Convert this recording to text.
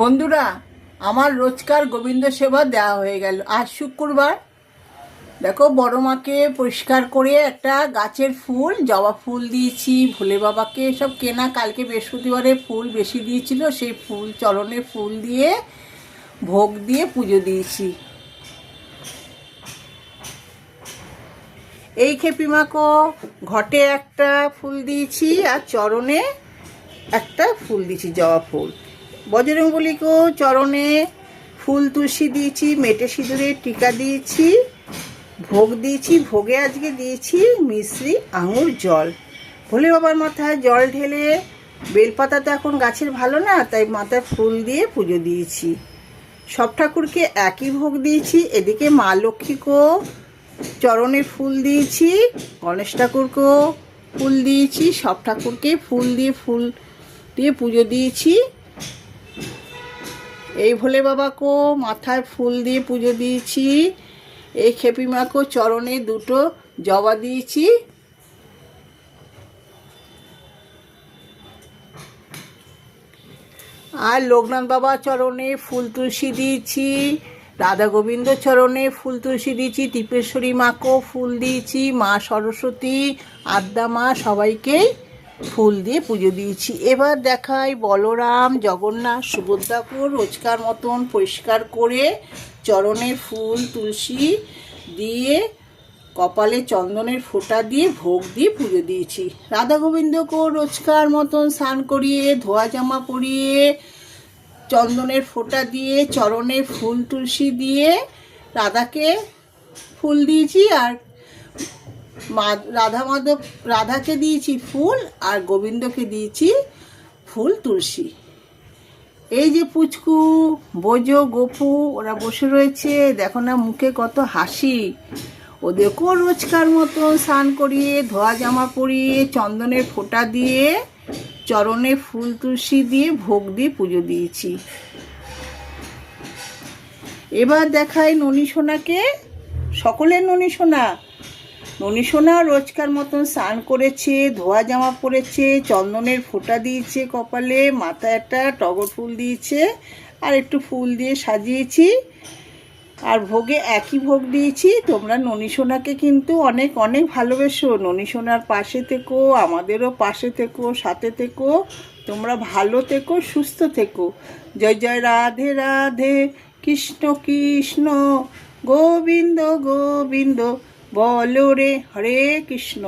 বন্ধুরা, আমার রোজকার গোবিন্দ সেবা দেওয়া হয়ে গেল। আজ শুক্রবার। দেখো, বড় মাকে পরিষ্কার করে একটা গাছের ফুল, জবা ফুল দিয়েছি। ভোলে বাবাকে সব কেনা, কালকে বৃহস্পতিবারে ফুল বেশি দিয়েছিল, সেই ফুল চরণে ফুল দিয়ে ভোগ দিয়ে পুজো দিয়েছি। এই খেপিমাকে ঘটে একটা ফুল দিয়েছি আর চরণে একটা ফুল দিয়েছি, জবা ফুল। বজরংবলীকেও চরণে ফুল তুলসী দিয়েছি, মেটে সিঁদুরের টিকা দিয়েছি, ভোগ দিয়েছি। ভোগে আজকে দিয়েছি মিশ্রি আঙুর জল। ভোলে বাবার মাথায় জল ঢেলে, বেলপাতা তো এখন গাছের ভালো না, তাই মাথায় ফুল দিয়ে পুজো দিয়েছি। সব ঠাকুরকে একই ভোগ দিয়েছি। এদিকে মা লক্ষ্মীকেও চরণে ফুল দিয়েছি, গণেশ ঠাকুরকেও ফুল দিয়েছি, সব ঠাকুরকে ফুল দিয়ে পুজো দিয়েছি। এই ভোলে বাবাকেও মাথায় ফুল দিয়ে পুজো দিয়েছি। এই খেপিমাকেও চরণে দুটো জবা দিয়েছি। আর লোকনাথ বাবা চরণে ফুল তুলসী দিয়েছি, রাধা গোবিন্দ চরণে ফুল তুলসী দিয়েছি, টিপেশ্বরী মাকেও ফুল দিয়েছি, মা সরস্বতী, আদ্যা মা সবাইকেই ফুল দিয়ে পুজো দিয়েছি। এবার দেখাই বলরাম, জগন্নাথ, সুভদ্রাকেও রোজকার মতন পরিষ্কার করে চরণে ফুল তুলসী দিয়ে কপালে চন্দনের ফোঁটা দিয়ে ভোগ দিয়ে পুজো দিয়েছি। রাধা গোবিন্দকেও রোজকার মতন স্নান করিয়ে, ধোয়া জামা পরিয়ে, চন্দনের ফোঁটা দিয়ে চরণে ফুল তুলসী দিয়ে রাধাকে ফুল দিয়েছি। আর রাধাকে দিয়েছি ফুল, আর গোবিন্দকে দিয়েছি ফুল তুলসী। এই যে পুচকু, বোজো, গোপু ওরা বসে রয়েছে, দেখো না মুখে কত হাসি। ওদেরকেও রোজকার মতো স্নান করিয়ে, ধোয়া জামা পরিয়ে, চন্দনের ফোঁটা দিয়ে, চরণে ফুল তুলসী দিয়ে ভোগ দিয়ে পুজো দিয়েছি। এবার দেখাই ননী সোনাকে। সকলের ননী সোনা রোজকার মতন স্নান করেছে, ধোয়া জামা পরেছে, চন্দনের ফোঁটা দিয়েছে কপালে, মাথায় একটা টগর ফুল দিয়েছে, আর একটু ফুল দিয়ে সাজিয়েছি। আর ভোগে একই ভোগ দিয়েছি। তোমরা ননী সোনাকে কিন্তু অনেক অনেক ভালোবেসো। ননী সোনার পাশে থেকো, আমাদেরও পাশে থেকো, সাথে থেকো। তোমরা ভালো থেকো, সুস্থ থেকো। জয় জয় রাধে রাধে, কৃষ্ণ কৃষ্ণ, গোবিন্দ গোবিন্দ, বলো রে হরে কৃষ্ণ।